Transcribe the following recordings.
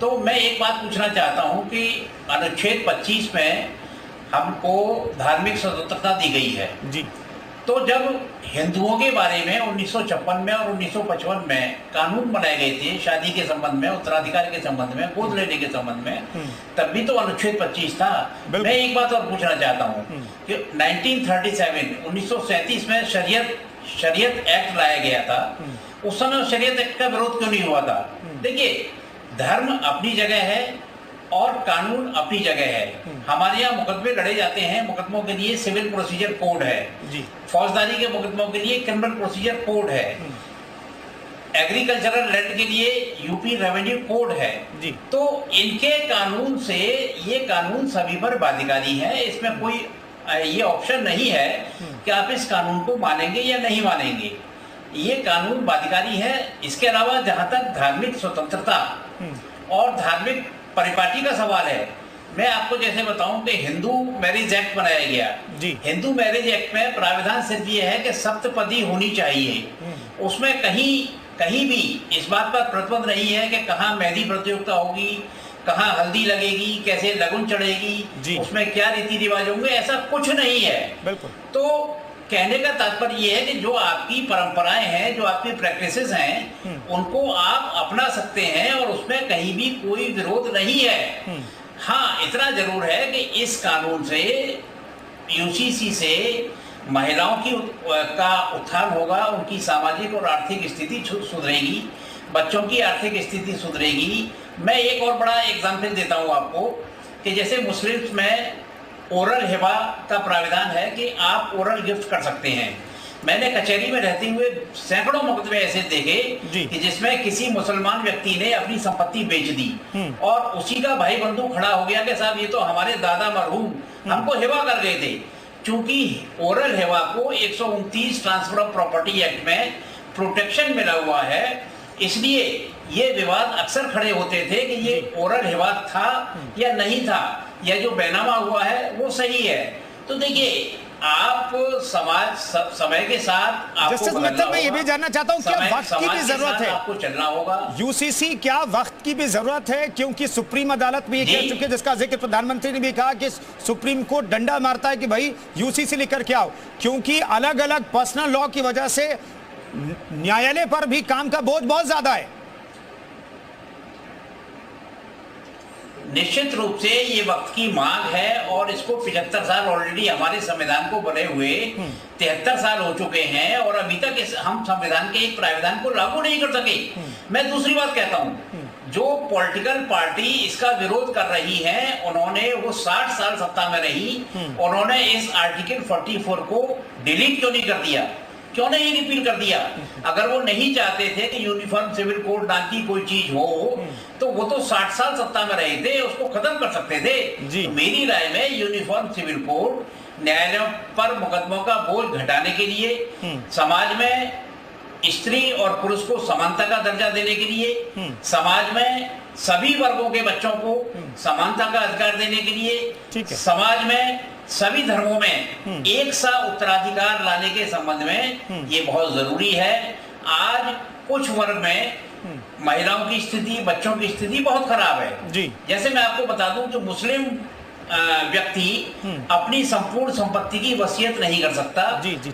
तो मैं एक बात पूछना चाहता हूं कि अनुच्छेद 25 में हमको धार्मिक स्वतंत्रता दी गई है जी। तो जब हिंदुओं के बारे में 1956 में और 1955 में कानून बनाए गए थे शादी के संबंध में, उत्तराधिकार के संबंध में, गोद लेने के संबंध में, तब भी तो अनुच्छेद 25 था। मैं एक बात और पूछना चाहता हूं कि 1937 में शरीयत एक्ट लाया गया था। उस समय शरीयत एक्ट का विरोध क्यों नहीं हुआ था? देखिए, धर्म अपनी जगह है और कानून अपनी जगह है। हमारे यहाँ मुकदमे लड़े जाते हैं, मुकदमों के लिए सिविल प्रोसीजर कोड है जी। फौजदारी के मुकदमों के लिए क्रिमिनल प्रोसीजर कोड है, एग्रीकल्चरल लैंड के लिए यूपी रेवेन्यू कोड है जी। तो इनके कानून से ये कानून सभी पर बाध्यकारी है। इसमें कोई ये ऑप्शन नहीं है कि आप इस कानून को मानेंगे या नहीं मानेंगे, ये कानून बाध्यकारी है। इसके अलावा जहां तक धार्मिक स्वतंत्रता और धार्मिक परिपाटी का सवाल है, मैं आपको जैसे बताऊं कि हिंदू मैरिज एक्ट बनाया गया जी। हिंदू मैरिज एक्ट में प्राविधान सिर्फ ये है कि सप्तपदी होनी चाहिए। उसमें कहीं भी इस बात पर प्रतिबंध नहीं है कि कहाँ मेहंदी प्रतियोगिता होगी, कहाँ हल्दी लगेगी, कैसे लगन चढ़ेगी, उसमें क्या रीति रिवाज होंगे, ऐसा कुछ नहीं है। बिल्कुल। तो कहने का तात्पर्य ये है कि जो आपकी परंपराएं हैं, जो आपकी प्रैक्टिसेस हैं, उनको आप अपना सकते हैं और उसमें कहीं भी कोई विरोध नहीं है। हाँ, इतना जरूर है कि इस कानून से, यूसीसी से महिलाओं का उत्थान होगा, उनकी सामाजिक और आर्थिक स्थिति सुधरेगी, बच्चों की आर्थिक स्थिति सुधरेगी। मैं एक और बड़ा एग्जाम्पल देता हूँ आपको कि जैसे मुस्लिम्स में ओरल हिबा का प्राविधान है कि आप ओरल गिफ्ट कर सकते हैं। मैंने कचहरी में रहते हुए सैकड़ों मुकदमे ऐसे देखे कि जिसमें किसी मुसलमान व्यक्ति ने अपनी संपत्ति बेच दी और उसी का भाई बंधु खड़ा हो गया कि साहब ये तो हमारे दादा मरहूम हमको हिबा कर गए थे। चूंकि ओरल हिबा को 129 ट्रांसफर ऑफ प्रॉपर्टी एक्ट में प्रोटेक्शन मिला हुआ है, इसलिए ये विवाद अक्सर खड़े होते थे कि ये ओरल हिबा था या नहीं था, या जो बैनामा हुआ है वो सही है। तो देखिए, आप समाज समय के साथ आपको मैं ये भी जानना चाहता हूँ, क्या वक्त की भी जरूरत है? आपको चलना होगा। यूसीसी, क्या वक्त की भी जरूरत है? क्योंकि सुप्रीम अदालत भी ये कह चुके, जिसका जिक्र प्रधानमंत्री ने भी कहा कि सुप्रीम कोर्ट डंडा मारता है कि भाई यूसीसी लेकर के आओ, क्योंकि अलग अलग पर्सनल लॉ की वजह से न्यायालय पर भी काम का बोझ बहुत ज्यादा है। निश्चित रूप से ये वक्त की मांग है और इसको 75 साल ऑलरेडी हमारे संविधान को बने हुए 73 साल हो चुके हैं और अभी तक हम संविधान के एक प्राविधान को लागू नहीं कर सके। मैं दूसरी बात कहता हूँ, जो पॉलिटिकल पार्टी इसका विरोध कर रही है, उन्होंने वो 60 साल सत्ता में रही, उन्होंने इस आर्टिकल 44 को डिलीट क्यों नहीं कर दिया, क्यों नहीं रिपील कर दिया? अगर वो नहीं चाहते थे कि यूनिफॉर्म सिविल कोड नाम की कोई चीज हो, तो वो तो 60 साल सत्ता में रहे थे, उसको खत्म कर सकते थे। तो मेरी राय में यूनिफॉर्म सिविल कोड न्यायालयों पर मुकदमों का बोझ घटाने के लिए, समाज में स्त्री और पुरुष को समानता का दर्जा देने के लिए, समाज में सभी वर्गों के बच्चों को समानता का अधिकार देने के लिए, समाज में सभी धर्मों में एक सा उत्तराधिकार लाने के संबंध में ये बहुत जरूरी है। आज कुछ वर्ग में महिलाओं की स्थिति, बच्चों की स्थिति बहुत खराब है जी। जैसे मैं आपको बता दूं कि मुस्लिम व्यक्ति अपनी संपूर्ण संपत्ति की वसीयत नहीं कर सकता,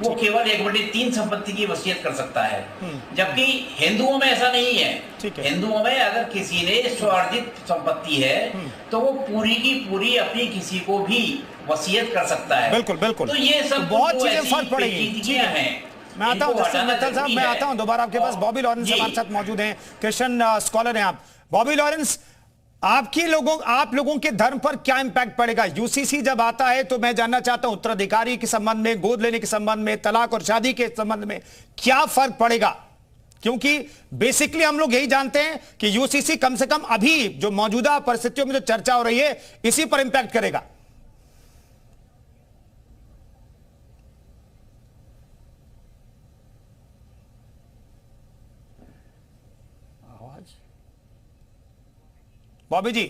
वो केवल 1/3 संपत्ति की वसीयत कर सकता है, जबकि हिंदुओं में ऐसा नहीं है। हिंदुओं में अगर किसी ने स्वार्जित संपत्ति है तो वो पूरी की पूरी अपनी किसी को भी वसीयत कर सकता है। बिल्कुल बिल्कुल। तो ये सब बहुत चीजें फर्क पड़ेगी हैं। मैं आता हूं मित्तल साहब, मैं आता हूं दोबारा आपके पास। बॉबी लॉरेंस हमारे साथ मौजूद हैं, क्रिश्चियन स्कॉलर हैं आप। बॉबी लॉरेंस, आप लोगों के धर्म पर क्या इंपैक्ट पड़ेगा? यूसीसी जब आता है तो मैं जानना चाहता हूं उत्तराधिकारी के संबंध में, गोद लेने के संबंध में, तलाक और शादी के संबंध में क्या फर्क पड़ेगा? क्योंकि बेसिकली हम लोग यही जानते हैं कि यूसीसी कम से कम अभी जो मौजूदा परिस्थितियों में जो चर्चा हो रही है इसी पर इंपैक्ट करेगा। बॉबी जी,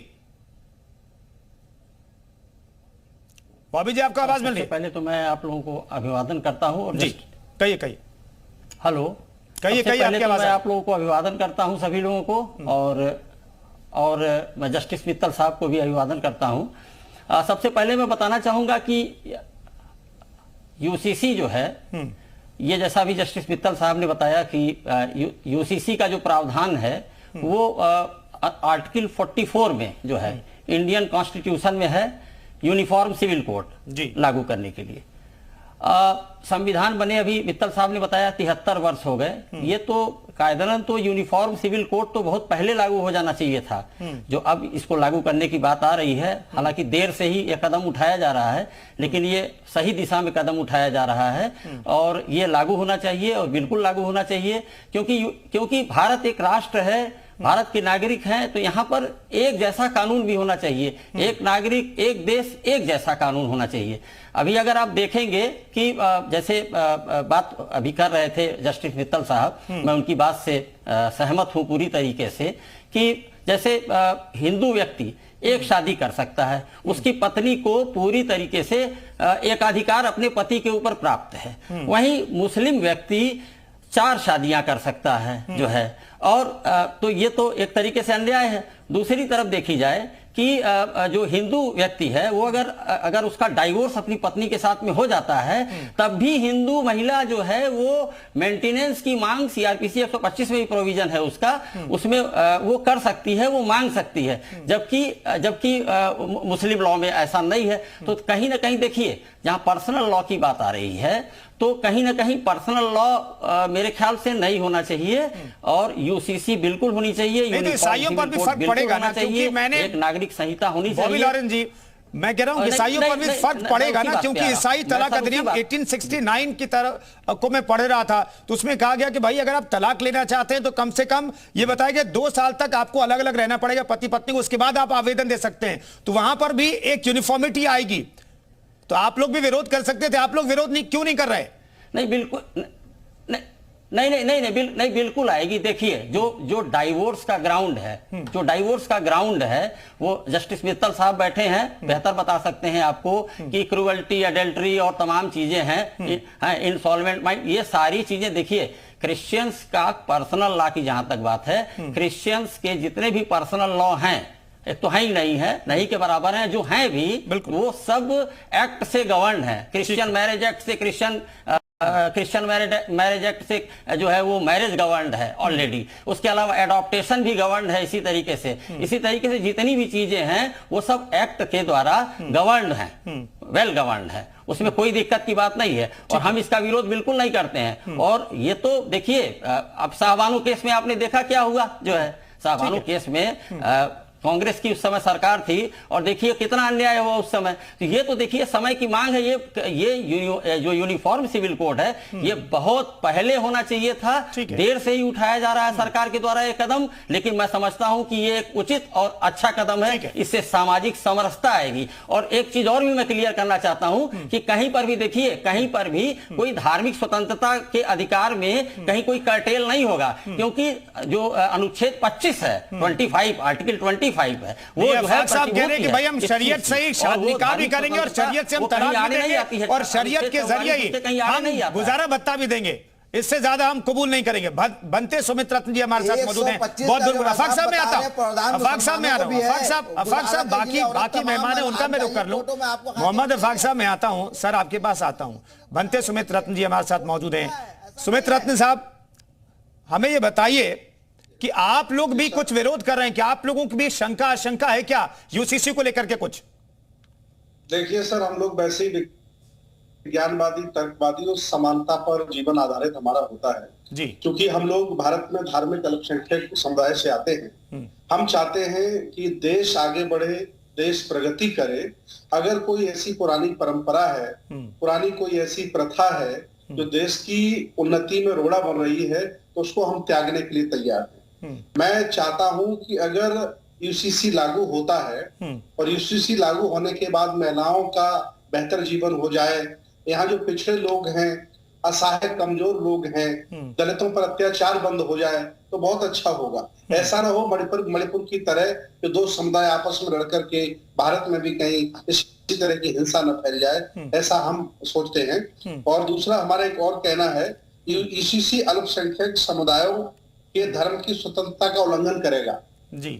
आपको आवाज मिल रही है? पहले तो मैं आप लोगों को अभिवादन करता हूं और जी कहिए। हेलो, कहिए पहले तो मैं आप लोगों को अभिवादन करता हूं, सभी लोगों को, और और मैं जस्टिस मित्तल साहब को भी अभिवादन करता हूं। सबसे पहले मैं बताना चाहूंगा कि यूसीसी जो है, ये जैसा भी जस्टिस मित्तल साहब ने बताया कि यूसीसी का जो प्रावधान है वो आर्टिकल 44 में जो है इंडियन कॉन्स्टिट्यूशन में है, यूनिफॉर्म सिविल कोड लागू करने के लिए। संविधान बने अभी मित्तल साहब ने बताया 73 वर्ष हो गए। ये तो कायदनन तो यूनिफॉर्म सिविल कोड तो बहुत पहले लागू हो जाना चाहिए था। जो अब इसको लागू करने की बात आ रही है, हालांकि देर से ही यह कदम उठाया जा रहा है, लेकिन ये सही दिशा में कदम उठाया जा रहा है और ये लागू होना चाहिए और बिल्कुल लागू होना चाहिए, क्योंकि भारत एक राष्ट्र है, भारत के नागरिक हैं, तो यहाँ पर एक जैसा कानून भी होना चाहिए। एक नागरिक, एक देश, एक जैसा कानून होना चाहिए। अभी अगर आप देखेंगे कि जैसे बात अभी कर रहे थे जस्टिस मित्तल साहब, मैं उनकी बात से सहमत हूं पूरी तरीके से, कि जैसे हिंदू व्यक्ति एक शादी कर सकता है, उसकी पत्नी को पूरी तरीके से एक अधिकार अपने पति के ऊपर प्राप्त है। वहीं मुस्लिम व्यक्ति 4 शादियां कर सकता है जो है, और तो ये तो एक तरीके से अन्याय है। दूसरी तरफ देखी जाए कि जो हिंदू व्यक्ति है वो अगर उसका डाइवोर्स अपनी पत्नी के साथ में हो जाता है, तब भी हिंदू महिला जो है वो मेंटेनेंस की मांग सीआरपीसी 125 में भी प्रोविजन है उसका, उसमें वो कर सकती है, वो मांग सकती है, जबकि मुस्लिम लॉ में ऐसा नहीं है। तो कहीं ना कहीं देखिए, जहां पर्सनल लॉ की बात आ रही है, तो कहीं ना कहीं पर्सनल लॉ मेरे ख्याल से नहीं होना चाहिए और यूसीसी बिल्कुल होनी चाहिए। ईसाइयों पर भी फर्क पड़ेगा ना, क्योंकि मैंने एक नागरिक संहिता होनी चाहिए। बॉबी लॉरेंस जी, मैं कह रहा हूं ईसाइयों पर भी फर्क पड़ेगा ना, क्योंकि ईसाई तलाक अधिनियम 1869 की तरह को मैं पढ़ रहा था, तो उसमें कहा गया कि भाई अगर आप तलाक लेना चाहते हैं तो कम से कम ये बताया गया 2 साल तक आपको अलग अलग रहना पड़ेगा पति पत्नी को, उसके बाद आप आवेदन दे सकते हैं। तो वहां पर भी एक यूनिफॉर्मिटी आएगी। तो आप लोग भी विरोध कर सकते थे, आप लोग विरोध क्यों नहीं कर रहे? नहीं, बिल्कुल नहीं, बिल्कुल आएगी। देखिए, जो डाइवोर्स का ग्राउंड है, वो जस्टिस मित्तल साहब बैठे हैं, बेहतर बता सकते हैं आपको कि क्रूअल्टी, एडल्ट्री और तमाम चीजें हैं, इंसॉल्वेंट माइंड, ये सारी चीजें। देखिए, क्रिश्चियंस का पर्सनल लॉ की जहां तक बात है, क्रिश्चियंस के जितने भी पर्सनल लॉ हैं, एक तो है ही नहीं के बराबर हैं, जो हैं भी वो सब एक्ट से गवर्न है। क्रिश्चियन मैरिज एक्ट से क्रिश्चियन मैरिज एक्ट से जो है वो मैरिज गवर्नड है ऑलरेडी। उसके अलावा एडॉप्टेशन भी गवर्नड है इसी तरीके से जितनी भी चीजें हैं वो सब एक्ट के द्वारा गवर्नड हैं, वेल गवर्नड है, उसमें कोई दिक्कत की बात नहीं है और हम इसका विरोध बिल्कुल नहीं करते हैं। और ये तो देखिए, अब शाहबानो केस में आपने देखा क्या हुआ, जो है शाहबानो केस में कांग्रेस की उस समय सरकार थी और देखिए कितना अन्याय हुआ उस समय। तो ये तो देखिए समय की मांग है। ये जो यूनिफॉर्म सिविल कोड है, ये बहुत पहले होना चाहिए था, देर से ही उठाया जा रहा है सरकार के द्वारा ये कदम, लेकिन मैं समझता हूं कि ये एक उचित और अच्छा कदम है। इससे सामाजिक समरसता आएगी। और एक चीज और भी मैं क्लियर करना चाहता हूं कि कहीं पर भी देखिए, कहीं पर भी कोई धार्मिक स्वतंत्रता के अधिकार में कहीं कोई कर्टेल नहीं होगा, क्योंकि जो अनुच्छेद 25 है, 25 आर्टिकल 25 है, वो जो है साहब कह रहे हैं कि भाई हम शरीयत से ही निकाह भी करेंगे और शरीयत से हम तलाक भी देंगे और शरीयत के जरिए ही हम गुजारा भत्ता भी देंगे। इससे ज्यादा हम कबूल नहीं करेंगे। बनते सुमित रत्न जी हमारे साथ मौजूद हैं। बहुत बहुत अफाक साहब में आता हूं, अफाक साहब में आ रहा हूं। अफाक साहब बाकी मेहमान है उनका मैं रुक कर लूं। मोहम्मद अफाक साहब में आता हूं, सर आपके पास आता हूं। बनते सुमित रत्न जी हमारे साथ मौजूद हैं। सुमित रत्न साहब, हमें ये बताइए कि आप लोग भी कुछ विरोध कर रहे हैं, क्या आप लोगों की भी शंका आशंका है क्या यूसीसी को लेकर के कुछ? देखिए सर, हम लोग वैसे ही विज्ञानवादी, तर्कवादी और समानता पर जीवन आधारित हमारा होता है जी। क्योंकि हम लोग भारत में धार्मिक अल्पसंख्यक समुदाय से आते हैं। हम चाहते हैं कि देश आगे बढ़े, देश प्रगति करे। अगर कोई ऐसी पुरानी परंपरा है, पुरानी कोई ऐसी प्रथा है जो देश की उन्नति में रोड़ा बन रही है, तो उसको हम त्यागने के लिए तैयार हैं। मैं चाहता हूं कि अगर यूसीसी लागू होता है और यूसीसी लागू होने के बाद महिलाओं का बेहतर जीवन हो जाए, यहाँ जो पिछड़े लोग हैं, असहाय कमजोर लोग हैं, दलितों पर अत्याचार बंद हो जाए तो बहुत अच्छा होगा। ऐसा ना हो मणिपुर की तरह जो 2 समुदाय आपस में लड़ करके भारत में भी कहीं इसी तरह की हिंसा न फैल जाए, ऐसा हम सोचते हैं। और दूसरा हमारा एक और कहना है, यूसीसी अल्पसंख्यक समुदायों के धर्म की स्वतंत्रता का उल्लंघन करेगा जी।